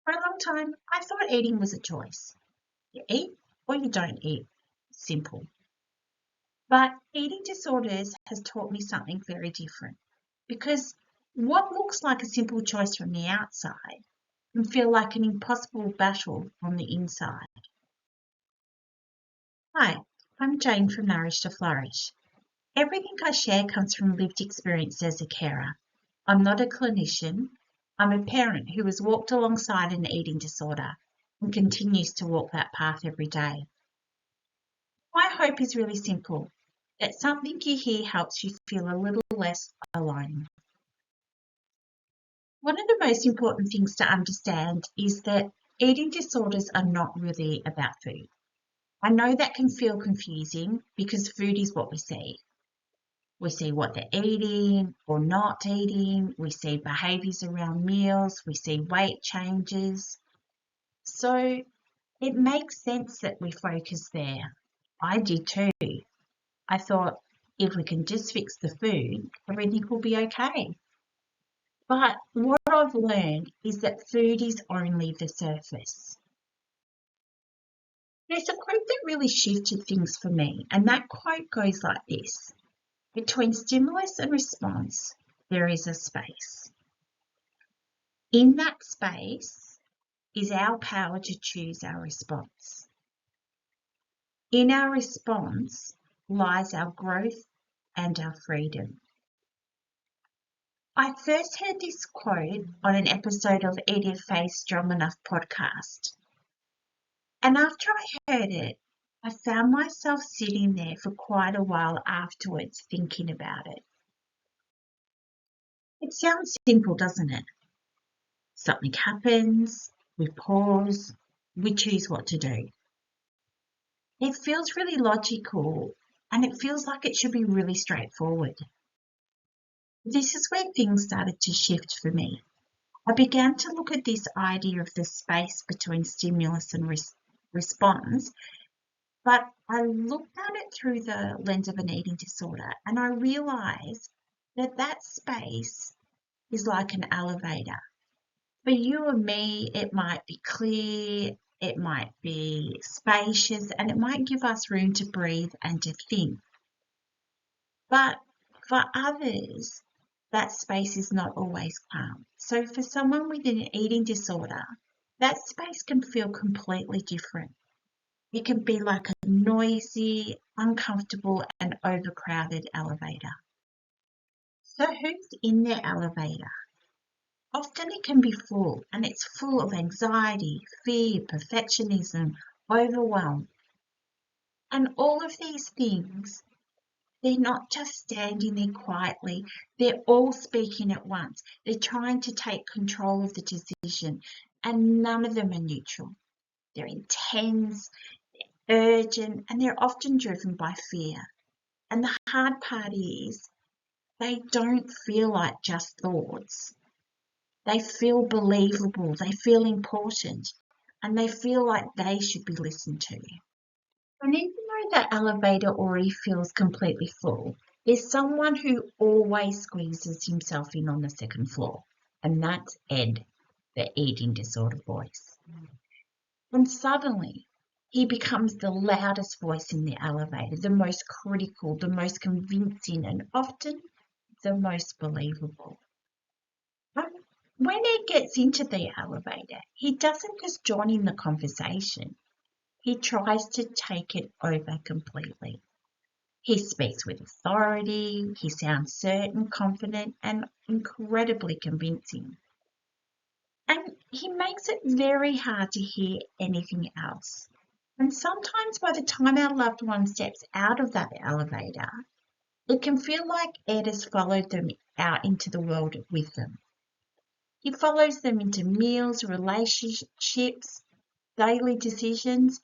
For a long time, I thought eating was a choice. You eat or you don't eat. Simple. But eating disorders has taught me something very different because what looks like a simple choice from the outside can feel like an impossible battle on the inside. Hi, I'm Jane from Nourish to Flourish. Everything I share comes from lived experience as a carer. I'm not a clinician. I'm a parent who has walked alongside an eating disorder and continues to walk that path every day. My hope is really simple, that something you hear helps you feel a little less alone. One of the most important things to understand is that eating disorders are not really about food. I know that can feel confusing because food is what we see. We see what they're eating or not eating. We see behaviours around meals. We see weight changes. So it makes sense that we focus there. I did too. I thought if we can just fix the food, everything will be okay. But what I've learned is that food is only the surface. There's a quote that really shifted things for me, and that quote goes like this. Between stimulus and response, there is a space. In that space is our power to choose our response. In our response lies our growth and our freedom. I first heard this quote on an episode of Edith Faith's Strong Enough podcast. And after I heard it, I found myself sitting there for quite a while afterwards thinking about it. It sounds simple, doesn't it? Something happens, we pause, we choose what to do. It feels really logical and it feels like it should be really straightforward. This is where things started to shift for me. I began to look at this idea of the space between stimulus and response, but I looked at it through the lens of an eating disorder and I realised that that space is like an elevator. For you and me, it might be clear, it might be spacious, and it might give us room to breathe and to think. But for others, that space is not always calm. So for someone with an eating disorder, that space can feel completely different. It can be like a noisy, uncomfortable, and overcrowded elevator. So who's in their elevator? Often it can be full, and it's full of anxiety, fear, perfectionism, overwhelm. And all of these things, they're not just standing there quietly, they're all speaking at once. They're trying to take control of the decision, and none of them are neutral. They're intense, urgent, and they're often driven by fear. And the hard part is they don't feel like just thoughts. They feel believable, they feel important, and they feel like they should be listened to. And even though that elevator already feels completely full, there's someone who always squeezes himself in on the second floor, and that's Ed, the eating disorder voice. And suddenly, he becomes the loudest voice in the elevator, the most critical, the most convincing, and often the most believable. When Ed gets into the elevator, he doesn't just join in the conversation. He tries to take it over completely. He speaks with authority, he sounds certain, confident, and incredibly convincing. And he makes it very hard to hear anything else. And sometimes by the time our loved one steps out of that elevator, it can feel like Ed has followed them out into the world with them. He follows them into meals, relationships, daily decisions,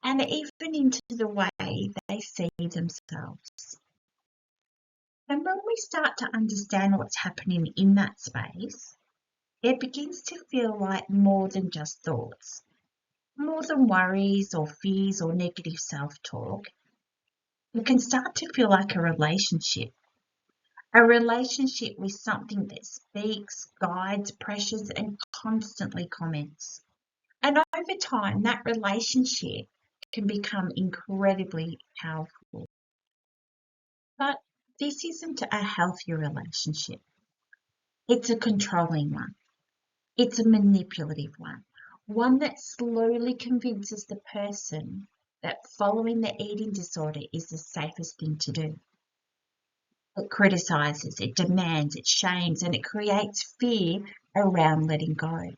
and even into the way they see themselves. And when we start to understand what's happening in that space, it begins to feel like more than just thoughts, more than worries or fears or negative self-talk. It can start to feel like a relationship with something that speaks, guides, pressures, and constantly comments. And over time, that relationship can become incredibly powerful. But this isn't a healthy relationship. It's a controlling one. It's a manipulative one that slowly convinces the person that following the eating disorder is the safest thing to do. It criticizes, it demands, it shames, and it creates fear around letting go.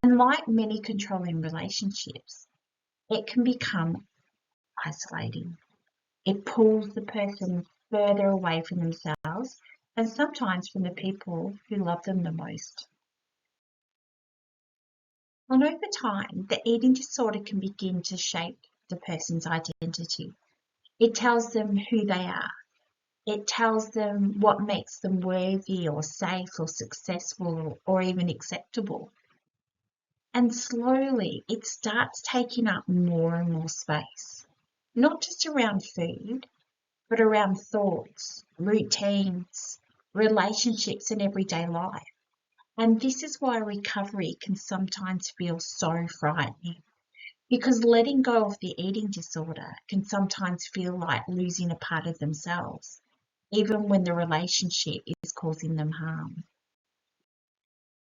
And like many controlling relationships, it can become isolating. It pulls the person further away from themselves and sometimes from the people who love them the most. And over time, the eating disorder can begin to shape the person's identity. It tells them who they are. It tells them what makes them worthy or safe or successful or even acceptable. And slowly it starts taking up more and more space, not just around food, but around thoughts, routines, relationships, and everyday life. And this is why recovery can sometimes feel so frightening, because letting go of the eating disorder can sometimes feel like losing a part of themselves, even when the relationship is causing them harm.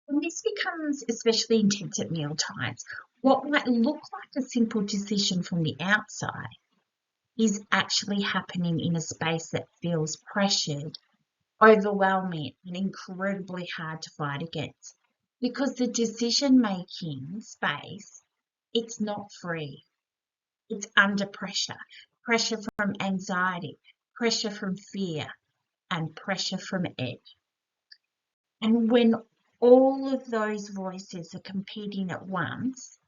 And this becomes especially intense at meal times. What might look like a simple decision from the outside is actually happening in a space that feels pressured, overwhelming, and incredibly hard to fight against. Because the decision-making space, it's not free. It's under pressure. Pressure from anxiety, pressure from fear, and pressure from edge. And when all of those voices are competing at once,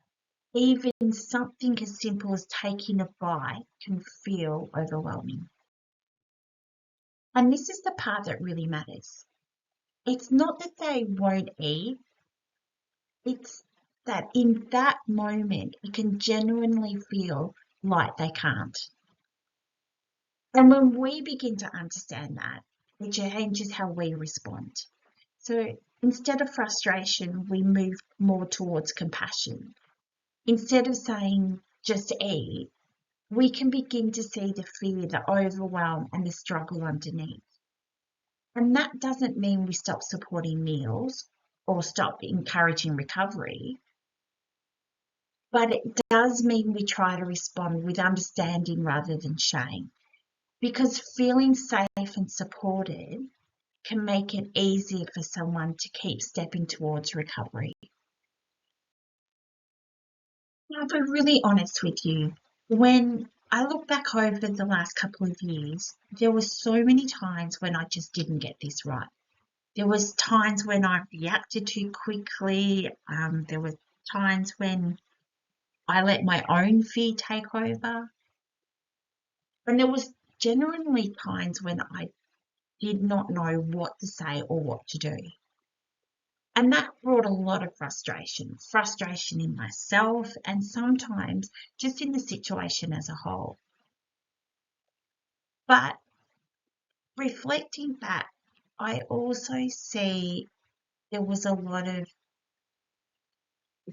even something as simple as taking a bite can feel overwhelming. And this is the part that really matters. It's not that they won't eat, it's that in that moment it can genuinely feel like they can't. And when we begin to understand that, it changes how we respond. So instead of frustration, we move more towards compassion. Instead of saying just eat, we can begin to see the fear, the overwhelm, and the struggle underneath. And that doesn't mean we stop supporting meals or stop encouraging recovery, but it does mean we try to respond with understanding rather than shame. Because feeling safe and supported can make it easier for someone to keep stepping towards recovery. Now, to be really honest with you, when I look back over the last couple of years, there were so many times when I just didn't get this right. There was times when I reacted too quickly. There were times when I let my own fear take over. And there was genuinely times when I did not know what to say or what to do. And that brought a lot of frustration in myself and sometimes just in the situation as a whole. But reflecting back, I also see there was a lot of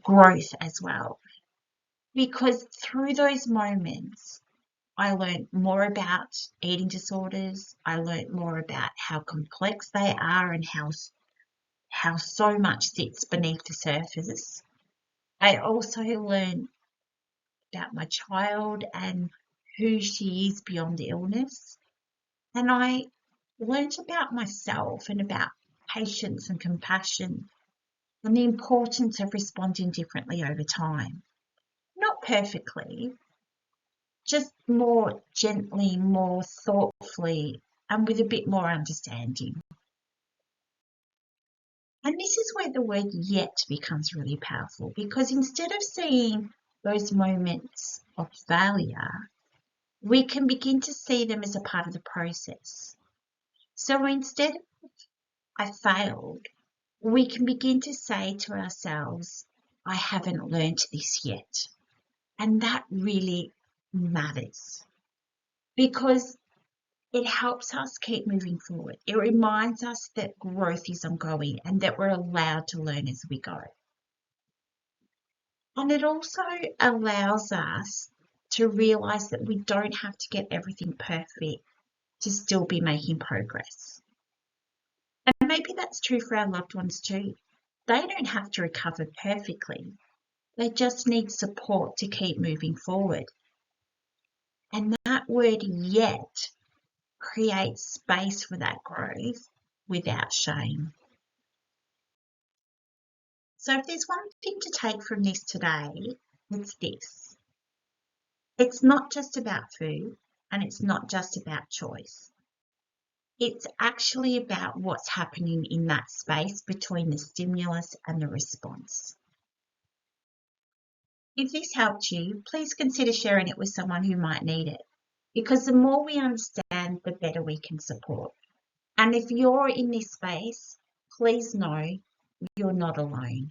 growth as well. Because through those moments, I learned more about eating disorders. I learned more about how complex they are and how so much sits beneath the surface. I also learned about my child and who she is beyond illness. And I learned about myself and about patience and compassion and the importance of responding differently over time. Not perfectly, just more gently, more thoughtfully, and with a bit more understanding. And this is where the word yet becomes really powerful, because instead of seeing those moments of failure, we can begin to see them as a part of the process. So instead of I failed, we can begin to say to ourselves, I haven't learned this yet. And that really matters, because it helps us keep moving forward. It reminds us that growth is ongoing and that we're allowed to learn as we go. And it also allows us to realize that we don't have to get everything perfect to still be making progress. And maybe that's true for our loved ones too. They don't have to recover perfectly. They just need support to keep moving forward. And that word yet creates space for that growth without shame. So if there's one thing to take from this today, it's this. It's not just about food and it's not just about choice. It's actually about what's happening in that space between the stimulus and the response. If this helped you, please consider sharing it with someone who might need it, because the more we understand, the better we can support. And if you're in this space, please know you're not alone.